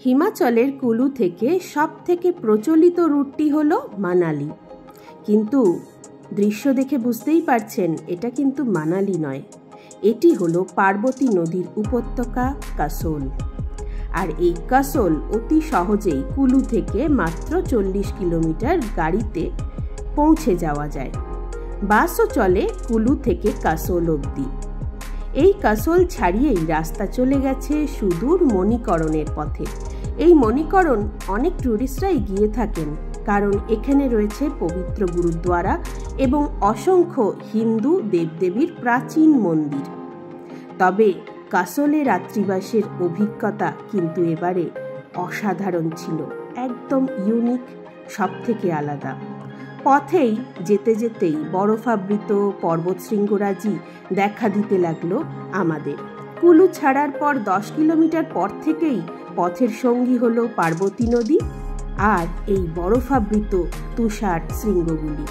হিমাচলের কুলু থেকে সবথেকে প্রচলিত রুটটি হলো মানালি, কিন্তু দৃশ্য দেখে বুঝতেই পারছেন এটা কিন্তু মানালি নয়, এটি হলো পার্বতী নদীর উপত্যকা কাসোল। আর এই কাসোল অতি সহজেই কুলু থেকে মাত্র 40 কিলোমিটার গাড়িতে পৌঁছে যাওয়া যায়। বাসও চলে কুলু থেকে কাসোল অবধি। এই কাসোল ছাড়িয়েই রাস্তা চলে গেছে সুদূর মণিকরণের পথে। এই মণিকরণ অনেক ট্যুরিস্টরাই গিয়ে থাকেন, কারণ এখানে রয়েছে পবিত্র গুরুদ্বারা এবং অসংখ্য হিন্দু দেবদেবীর প্রাচীন মন্দির। তবে কাসোলে রাত্রিবাসের অভিজ্ঞতা কিন্তু এবারে অসাধারণ ছিল, একদম ইউনিক, সব থেকে আলাদা। পথেই যেতে যেতেই বরফাবৃত পর্বত শৃঙ্গরাজি দেখা দিতে লাগলো আমাদের। কুলু ছাড়ার পর 10 কিলোমিটার পর থেকেই পথের সঙ্গী হলো পার্বতী নদী আর এই বরফাবৃত তুষার শৃঙ্গগুলি।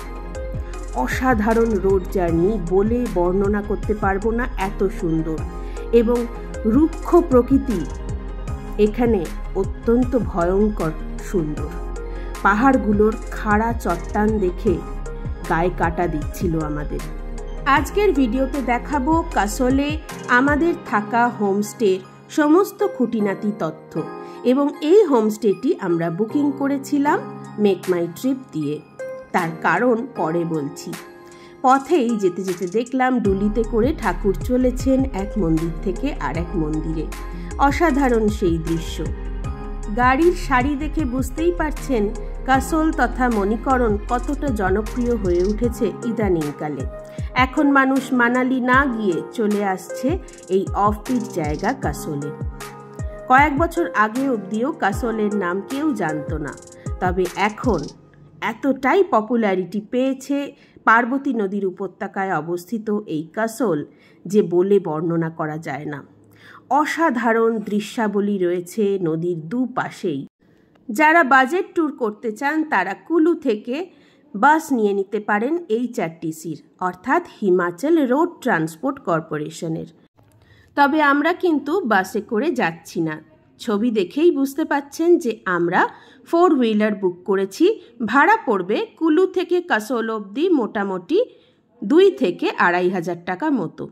অসাধারণ রোড জার্নি, বলে বর্ণনা করতে পারবো না, এত সুন্দর। এবং রুক্ষ প্রকৃতি এখানে অত্যন্ত ভয়ঙ্কর সুন্দর। পাহাড়গুলোর খাড়া চট্টান দেখে গায়ে কাটা দিচ্ছিল আমাদের। আজকের ভিডিওতে দেখাবো কাসোলে আমাদের থাকা হোমস্টের সমস্ত খুঁটিনাটি তথ্য, এবং এই হোমস্টেটি আমরা বুকিং করেছিলাম মেক মাই ট্রিপ দিয়ে। তার কারণ পরে বলছি। পথেই যেতে যেতে দেখলাম ডুলিতে করে ঠাকুর চলেছেন এক মন্দির থেকে আর এক মন্দিরে। অসাধারণ সেই দৃশ্য। গাড়ির সারি দেখে বুঝতেই পারছেন কাসোল তথা মণিকরণ কতটা জনপ্রিয় হয়ে উঠেছে ইদানিংকালে। এখন মানুষ মানালি না গিয়ে চলে আসছে এই অফবিট জায়গা কাসোলে। কয়েক বছর আগে অবধিও কাসোলের নাম কেউ জানতো না, তবে এখন এতটাই পপুলারিটি পেয়েছে পার্বতী নদীর উপত্যকায় অবস্থিত এই কাসোল যে বলে বর্ণনা করা যায় না। অসাধারণ দৃশ্যাবলী রয়েছে নদীর দুপাশেই। যারা বাজেট ট্যুর করতে চান তারা কুলু থেকে বাস নিয়ে নিতে পারেন HRTCর, অর্থাৎ হিমাচল রোড ট্রান্সপোর্ট কর্পোরেশনের। তবে আমরা কিন্তু বাসে করে যাচ্ছি না। ছবি দেখেই বুঝতে পাচ্ছেন যে আমরা 4 হুইলার বুক করেছি। ভাড়া পড়বে কুলু থেকে কাসোল অবধি মোটামুটি 2 থেকে 2,500 টাকা মতো।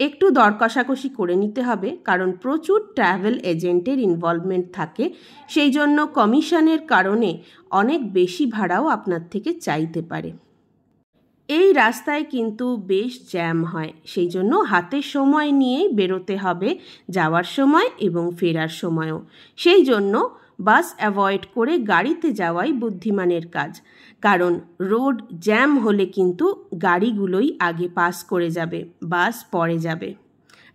একটু দর কষাকষি করে নিতে হবে, কারণ প্রচুর ট্রাভেল এজেন্টের ইনভলভমেন্ট থাকে, সেই জন্য কমিশনের কারণে অনেক বেশি ভাড়াও আপনার থেকে চাইতে পারে। এই রাস্তায় কিন্তু বেশ জ্যাম হয়, সেই জন্য হাতে সময় নিয়েই বেরোতে হবে যাওয়ার সময় এবং ফেরার সময়ও। সেই জন্য বাস অ্যাভয়েড করে গাড়িতে যাওয়াই বুদ্ধিমানের কাজ, কারণ রোড জ্যাম হলে কিন্তু গাড়িগুলোই আগে পাস করে যাবে, বাস পরে যাবে।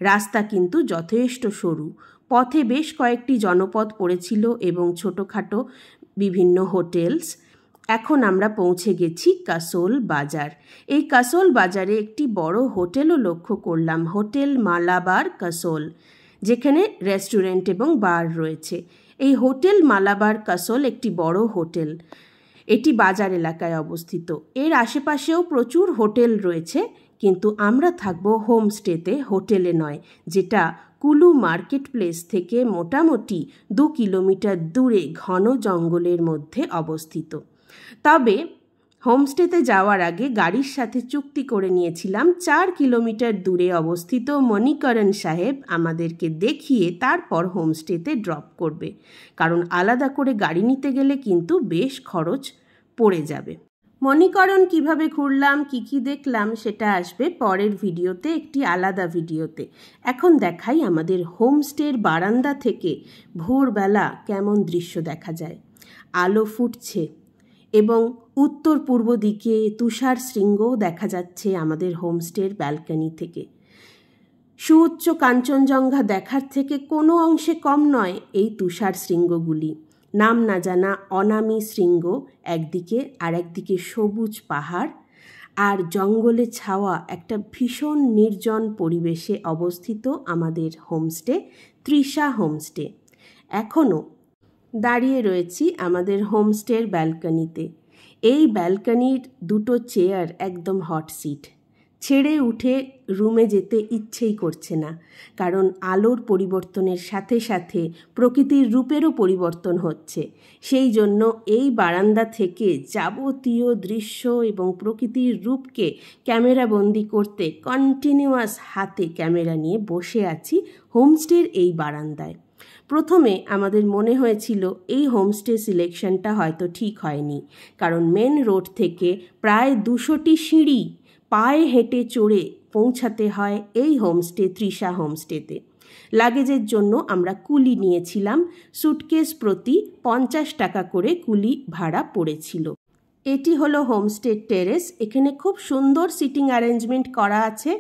রাস্তা কিন্তু যথেষ্ট সরু। পথে বেশ কয়েকটি জনপদ পড়েছিল এবং ছোটোখাটো বিভিন্ন হোটেলস। এখন আমরা পৌঁছে গেছি কাসোল বাজার। এই কাসোল বাজারে একটি বড় হোটেলও লক্ষ্য করলাম, হোটেল মালাবার কাসোল, যেখানে রেস্টুরেন্ট এবং বার রয়েছে। এই হোটেল মালাবার কাসোল একটি বড় হোটেল, এটি বাজার এলাকায় অবস্থিত। এর আশেপাশেও প্রচুর হোটেল রয়েছে, কিন্তু আমরা থাকবো হোমস্টেতে, হোটেলে নয়, যেটা কুলু মার্কেট প্লেস থেকে মোটামুটি 2 কিলোমিটার দূরে ঘন জঙ্গলের মধ্যে অবস্থিত। তবে হোমস্টেতে যাওয়ার আগে গাড়ির সাথে চুক্তি করে নিয়েছিলাম 4 কিলোমিটার দূরে অবস্থিত মণিকরণ সাহেব আমাদেরকে দেখিয়ে তারপর হোমস্টেতে ড্রপ করবে, কারণ আলাদা করে গাড়ি নিতে গেলে কিন্তু বেশ খরচ পড়ে যাবে। মণিকরণ কিভাবে ঘুরলাম, কি দেখলাম, সেটা আসবে পরের ভিডিওতে, একটি আলাদা ভিডিওতে। এখন দেখাই আমাদের হোমস্টের বারান্দা থেকে ভোরবেলা কেমন দৃশ্য দেখা যায়। আলো ফুটছে এবং উত্তর পূর্ব দিকে তুষার শৃঙ্গও দেখা যাচ্ছে আমাদের হোমস্টের ব্যালকনি থেকে। সুউচ্চ কাঞ্চনজঙ্ঘা দেখার থেকে কোনো অংশে কম নয় এই তুষার শৃঙ্গগুলি। নাম না জানা অনামী শৃঙ্গ একদিকে, আর একদিকে সবুজ পাহাড় আর জঙ্গলে ছাওয়া একটা ভীষণ নির্জন পরিবেশে অবস্থিত আমাদের হোমস্টে, তৃষা হোমস্টে। এখনও দাঁড়িয়ে রয়েছি আমাদের হোমস্টের ব্যালকনিতে। এই ব্যালকনির 2টো চেয়ার একদম হট সিট। ছেড়ে উঠে রুমে যেতে ইচ্ছেই করছে না, কারণ আলোর পরিবর্তনের সাথে সাথে প্রকৃতির রূপেরও পরিবর্তন হচ্ছে। সেই জন্য এই বারান্দা থেকে যাবতীয় দৃশ্য এবং প্রকৃতির রূপকে ক্যামেরাবন্দি করতে কন্টিনিউয়াস হাতে ক্যামেরা নিয়ে বসে আছি হোমস্টের এই বারান্দায়। প্রথমে আমাদের মনে হয়েছিল এই হোমস্টে সিলেকশনটা হয়তো ঠিক হয়নি, কারণ মেন রোড থেকে প্রায় 200টি সিঁড়ি পায়ে হেঁটে চড়ে পৌঁছাতে হয় এই হোমস্টে তৃষা হোমস্টেতে। লাগেজের জন্য আমরা কুলি নিয়েছিলাম, সুটকেস প্রতি 50 টাকা করে কুলি ভাড়া পড়েছিল। এটি হলো হোমস্টের টেরেস। এখানে খুব সুন্দর সিটিং অ্যারেঞ্জমেন্ট করা আছে।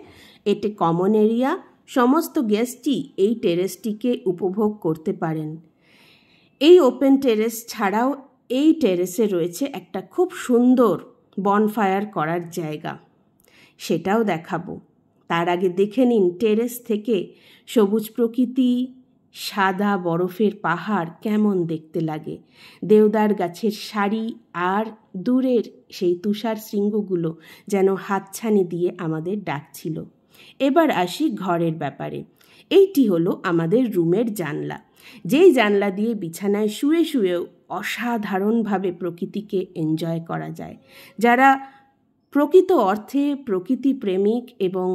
এটি কমন এরিয়া, সমস্ত গেস্টই এই টেরেসটিকে উপভোগ করতে পারেন। এই ওপেন টেরেস ছাড়াও এই টেরেসে রয়েছে একটা খুব সুন্দর বনফায়ার করার জায়গা, সেটাও দেখাবো। তার আগে দেখে নিন টেরেস থেকে সবুজ প্রকৃতি, সাদা বরফের পাহাড় কেমন দেখতে লাগে, দেওদার গাছের সারি আর দূরের সেই তুষার শৃঙ্গগুলো যেন হাতছানি দিয়ে আমাদের ডাকছিল। এবার আসি ঘরের ব্যাপারে। এইটি হলো আমাদের রুমের জানলা, যেই জানলা দিয়ে বিছানায় শুয়ে শুয়েও অসাধারণভাবে প্রকৃতিকে এনজয় করা যায়। যারা প্রকৃত অর্থে প্রকৃতি প্রেমিক এবং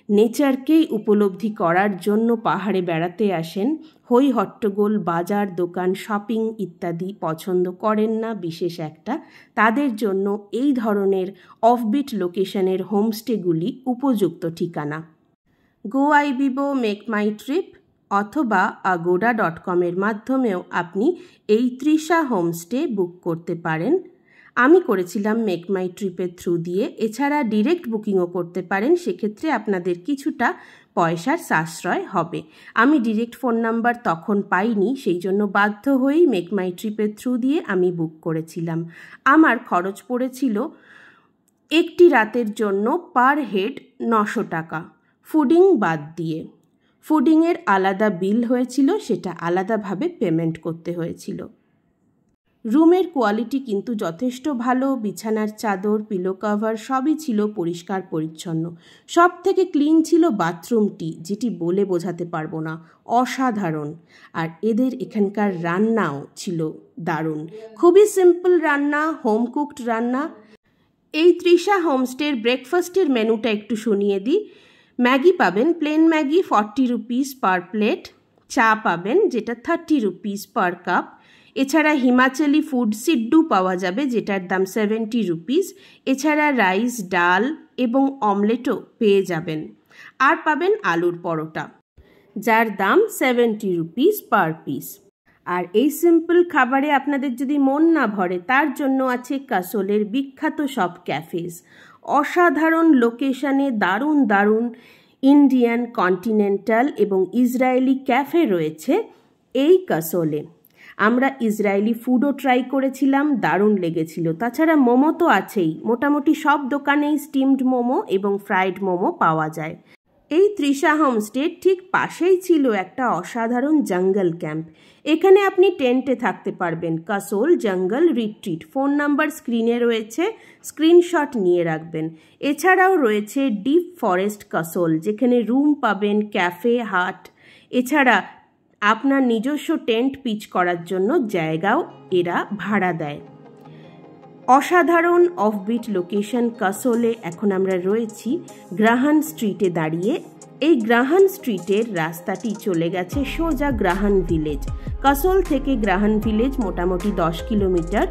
নেচারকেই উপলব্ধি করার জন্য পাহাড়ে বেড়াতে আসেন, হই হট্টগোল, বাজার, দোকান, শপিং ইত্যাদি পছন্দ করেন না বিশেষ একটা, তাদের জন্য এই ধরনের অফবিট লোকেশনের হোমস্টেগুলি উপযুক্ত ঠিকানা। GoIbibo, মেক মাই ট্রিপ অথবা agoda.com-এর মাধ্যমেও আপনি এই তৃষা হোমস্টে বুক করতে পারেন। আমি করেছিলাম মেক মাই ট্রিপের থ্রু দিয়ে। এছাড়া ডিরেক্ট বুকিংও করতে পারেন, সেক্ষেত্রে আপনাদের কিছুটা পয়সার সাশ্রয় হবে। আমি ডিরেক্ট ফোন নাম্বার তখন পাইনি, সেই জন্য বাধ্য হয়েই মেক মাই ট্রিপের থ্রু দিয়ে আমি বুক করেছিলাম। আমার খরচ পড়েছিল একটি রাতের জন্য পার হেড 900 টাকা, ফুডিং বাদ দিয়ে। ফুডিংয়ের আলাদা বিল হয়েছিল, সেটা আলাদাভাবে পেমেন্ট করতে হয়েছিল। রুমের কোয়ালিটি কিন্তু যথেষ্ট ভালো। বিছানার চাদর, পিলো কভার সবই ছিল পরিষ্কার পরিচ্ছন্ন। সব থেকে ক্লিন ছিল বাথরুমটি, যেটি বলে বোঝাতে পারবো না, অসাধারণ। আর এদের এখানকার রান্নাও ছিল দারুণ, খুবই সিম্পল রান্না, হোম কুকড রান্না। এই তৃষা হোমস্টের ব্রেকফাস্টের মেনুটা একটু শুনিয়ে দিই। ম্যাগি পাবেন, plane Maggi 40 rupees per plate. চা পাবেন, যেটা 30 রুপিস পার কাপ। এছাড়া হিমাচলি ফুড সিড্ডু পাওয়া যাবে, যেটার দাম 70 রুপিস। এছাড়া রাইস, ডাল এবং অমলেটও পেয়ে যাবেন। আর পাবেন আলুর পরোটা, যার দাম 70 রুপিস পার পিস। আর এই সিম্পল খাবারে আপনাদের যদি মন না ভরে, তার জন্য আছে কাসোলের বিখ্যাত সব ক্যাফেজ। অসাধারণ লোকেশনে দারুণ দারুণ ইন্ডিয়ান, কন্টিনেন্টাল এবং ইসরায়েলি ক্যাফে রয়েছে এই কাসোলে। আমরা ইসরায়েলি ফুডও ট্রাই করেছিলাম, দারুণ লেগেছিল। তাছাড়া মোমো তো আছেই, মোটামুটি সব দোকানেই স্টিমড মোমো এবং ফ্রাইড মোমো পাওয়া যায়। এই তৃষা হোমস্টের ঠিক পাশেই ছিল একটা অসাধারণ জঙ্গল ক্যাম্প। এখানে আপনি টেন্টে থাকতে পারবেন। কাসোল জঙ্গল রিট্রিট, ফোন নাম্বার স্ক্রিনে রয়েছে, স্ক্রিনশট নিয়ে রাখবেন। এছাড়াও রয়েছে ডিপ ফরেস্ট কাসোল, যেখানে রুম পাবেন, ক্যাফে, হাট। এছাড়া আপনার নিজস্ব টেন্ট পিচ করার জন্য জায়গাও এরা ভাড়া দেয়। অসাধারণ অফবিট লোকেশন কাসোলে। এখন আমরা রয়েছি গ্রাহান স্ট্রিটে দাঁড়িয়ে। এই গ্রাহান স্ট্রিটের রাস্তাটি চলে গেছে সোজা গ্রাহান ভিলেজ। কাসোল থেকে গ্রাহান ভিলেজ মোটামুটি 10 কিলোমিটার।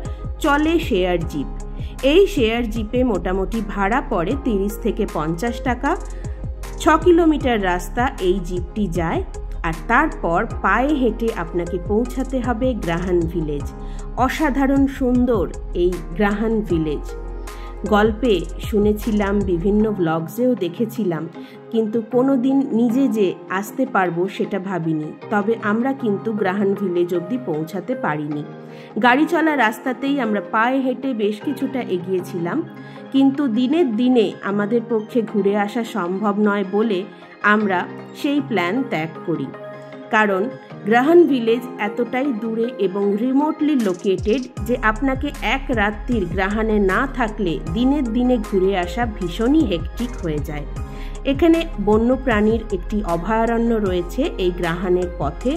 চলে শেয়ার জিপ। এই শেয়ার জিপে মোটামুটি ভাড়া পড়ে 30 থেকে 50 টাকা। 6 কিলোমিটার রাস্তা এই জিপটি যায়, আর তারপর পায়ে হেঁটে আপনাকে পৌঁছাতে হবে গ্রাহান ভিলেজ। অসাধারণ সুন্দর এই গ্রাহান ভিলেজ। গল্পে শুনেছিলাম, বিভিন্ন ব্লগসেও দেখেছিলাম, কিন্তু কোনো দিন নিজে যে আসতে পারবো সেটা ভাবিনি। তবে আমরা কিন্তু গ্রাহান ভিলেজ অবধি পৌঁছাতে পারিনি। গাড়ি চলা রাস্তাতেই আমরা পায়ে হেঁটে বেশ কিছুটা এগিয়েছিলাম, কিন্তু দিনের দিনে আমাদের পক্ষে ঘুরে আসা সম্ভব নয় বলে আমরা সেই প্ল্যান ত্যাগ করি। কারণ গ্রাহান ভিলেজ এতটাই দূরে এবং রিমোটলি লোকেটেড যে আপনাকে এক রাত্রির গ্রাহানে না থাকলে দিনের দিনে ঘুরে আসা ভীষণই হেক্টিক হয়ে যায়। এখানে বন্যপ্রাণীর একটি অভয়ারণ্য রয়েছে। এই গ্রাহানের পথে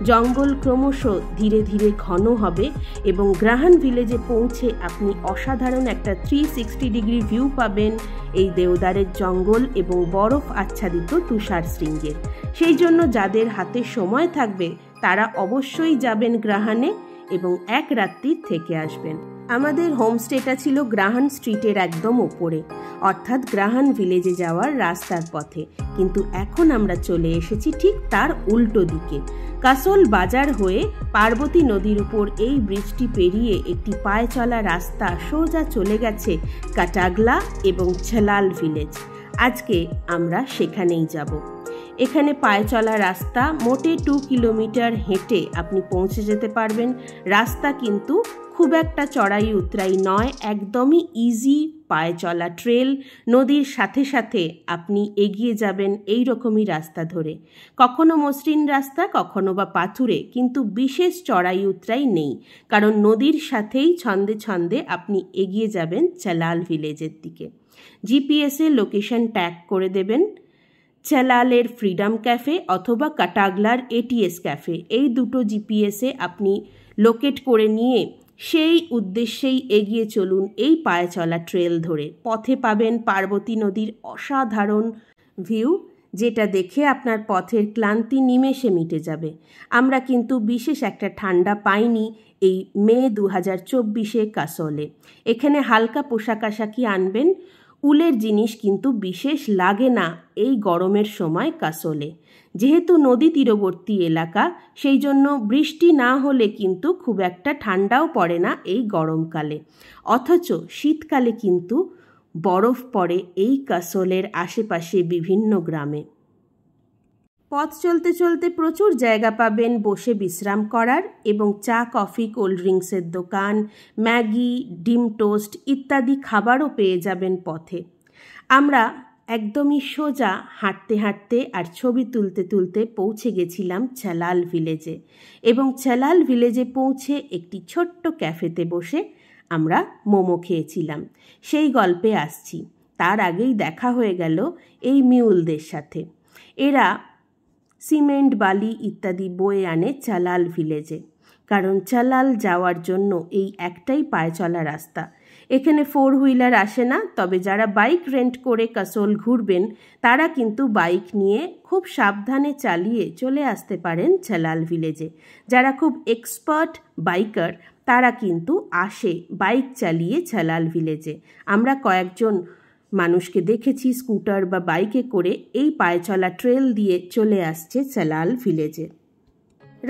জঙ্গল ক্রমশ ধীরে ধীরে ঘন হবে এবং গ্রাহান ভিলেজে পৌঁছে আপনি অসাধারণ একটা 360 ডিগ্রি ভিউ পাবেন এই দেওদারের জঙ্গল এবং বরফ আচ্ছাদিত তুষার শৃঙ্গের। সেই জন্য যাদের হাতে সময় থাকবে তারা অবশ্যই যাবেন গ্রাহানে এবং এক রাত্রি থেকে আসবেন। আমাদের হোমস্টেটা ছিল গ্রাহান স্ট্রিটের একদম ওপরে, অর্থাৎ গ্রাহান ভিলেজে যাওয়ার রাস্তার পথে, কিন্তু এখন আমরা চলে এসেছি ঠিক তার উল্টো দিকে। কাসোল বাজার হয়ে পার্বতী নদীর উপর এই ব্রিজটি পেরিয়ে একটি পায়ে চলা রাস্তা সোজা চলে গেছে কাটাগলা এবং ছালাল ভিলেজ। আজকে আমরা সেখানেই যাব। এখানে পায়ে চলা রাস্তা, মোটে 2 কিলোমিটার হেঁটে আপনি পৌঁছে যেতে পারবেন। রাস্তা কিন্তু খুব একটা চড়াই উতরাই নয়, একদমই ইজি পায়ে চলা ট্রেল। নদীর সাথে সাথে আপনি এগিয়ে যাবেন এই রকমই রাস্তা ধরে, কখনো মসৃণ রাস্তা, কখনো বা পাথুরে, কিন্তু বিশেষ চড়াই উতরাই নেই, কারণ নদীর সাথেই ছন্দে ছন্দে আপনি এগিয়ে যাবেন ছালাল ভিলেজের দিকে। জিপিএসে লোকেশন ট্যাগ করে দেবেন ছালালের ফ্রিডম ক্যাফে অথবা কাটাগলার এটিএস ক্যাফে। এই দুটো জিপিএসে আপনি লোকেট করে নিয়ে সেই উদ্দেশ্যেই এগিয়ে চলুন এই পায়ে চলা ট্রেল ধরে। পথে পাবেন পার্বতী নদীর অসাধারণ ভিউ, যেটা দেখে আপনার পথের ক্লান্তি নিমেষে মিটে যাবে। আমরা কিন্তু বিশেষ একটা ঠান্ডা পাইনি এই মে 2024 কাসোলে। এখানে হালকা পোশাক আশাকি আনবেন, উলের জিনিস কিন্তু বিশেষ লাগে না এই গরমের সময় কাসোলে। যেহেতু নদী তীরবর্তী এলাকা, সেই জন্য বৃষ্টি না হলে কিন্তু খুব একটা ঠান্ডাও পড়ে না এই গরমকালে, অথচ শীতকালে কিন্তু বরফ পড়ে এই কাসোলের আশেপাশে বিভিন্ন গ্রামে। পথ চলতে চলতে প্রচুর জায়গা পাবেন বসে বিশ্রাম করার এবং চা, কফি, কোল্ড ড্রিঙ্কসের দোকান, ম্যাগি, ডিম টোস্ট ইত্যাদি খাবারও পেয়ে যাবেন পথে। আমরা একদমই সোজা হাঁটতে হাঁটতে আর ছবি তুলতে তুলতে পৌঁছে গেছিলাম ছালাল ভিলেজে এবং ছালাল ভিলেজে পৌঁছে একটি ছোট্ট ক্যাফেতে বসে আমরা মোমো খেয়েছিলাম। সেই গল্পে আসছি। তার আগেই দেখা হয়ে গেল এই মিউলদের সাথে। এরা সিমেন্ট, বালি ইত্যাদি বয়ে আনে ছালাল ভিলেজে, কারণ ছালাল যাওয়ার জন্য এই একটাই পায়ে চলা রাস্তা। এখানে 4 হুইলার আসে না, তবে যারা বাইক রেন্ট করে কাসোল ঘুরবেন তারা কিন্তু বাইক নিয়ে খুব সাবধানে চালিয়ে চলে আসতে পারেন ছালাল ভিলেজে। যারা খুব এক্সপার্ট বাইকার তারা কিন্তু আসে বাইক চালিয়ে ছালাল ভিলেজে। আমরা কয়েকজন মানুষকে দেখেছি স্কুটার বা বাইকে করে এই পায়ে চলা ট্রেল দিয়ে চলে আসছে ছালাল ভিলেজে।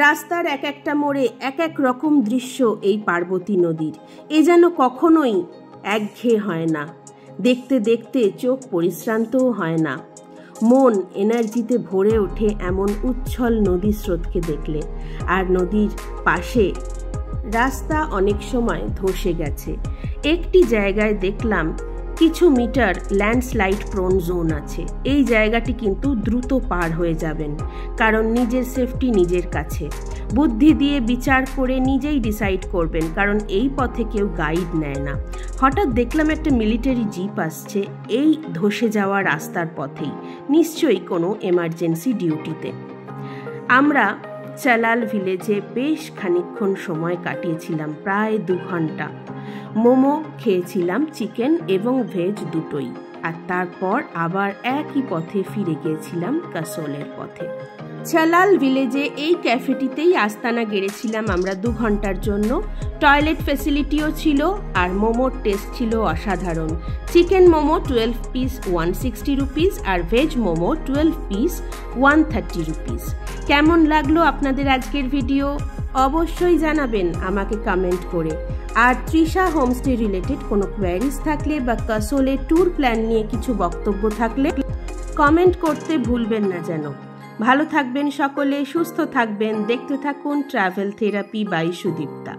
রাস্তার এক একটা মোড়ে এক এক রকম দৃশ্য এই পার্বতী নদীর। এ যেন কখনোই একঘেয়ে হয় না, দেখতে দেখতে চোখ পরিশ্রান্তও হয় না। মন এনার্জিতে ভরে ওঠে এমন উচ্ছল নদী স্রোতকে দেখলে। আর নদীর পাশে রাস্তা অনেক সময় ধসে গেছে। একটি জায়গায় দেখলাম কিছু মিটার ল্যান্ডস্লাইড প্রোন জোন আছে। এই জায়গাটি কিন্তু দ্রুত পার হয়ে যাবেন, কারণ নিজের সেফটি নিজের কাছে। বুদ্ধি দিয়ে বিচার করে নিজেই ডিসাইড করবেন, কারণ এই পথে কেউ গাইড নেয় না। হঠাৎ দেখলাম একটা মিলিটারি জিপ আসছে এই ধসে যাওয়া রাস্তার পথেই, নিশ্চয়ই কোনো এমার্জেন্সি ডিউটিতে। আমরা ছালাল ভিলেজে বেশ খানিকক্ষণ সময় কাটিয়েছিলাম, প্রায় 2 ঘন্টা। মোমো খেয়েছিলাম, চিকেন এবং ভেজ দুটোই, আর তারপর আবার একই পথে ফিরে গিয়েছিলাম কাসোলের পথে। ছালাল ভিলেজে এই ক্যাফেটিতেই আস্তানা গেড়েছিলাম আমরা 2 ঘন্টার জন্য। টয়লেট ফ্যাসিলিটিও ছিল আর মোমোর টেস্ট ছিল অসাধারণ। চিকেন মোমো 12 পিস 160 রুপিস আর ভেজ মোমো 12 পিস 130 রুপিস। কেমন লাগলো আপনাদের আজকের ভিডিও অবশ্যই জানাবেন আমাকে কমেন্ট করে। আর তৃষা হোমস্টে রিলেটেড কোনো কোয়ারিজ থাকলে বা কাসোলে ট্যুর প্ল্যান নিয়ে কিছু বক্তব্য থাকলে কমেন্ট করতে ভুলবেন না যেন। ভালো থাকবেন সকলে, সুস্থ থাকবেন। দেখতে থাকুন ট্রাভেল থেরাপি বাই সুদীপ্তা।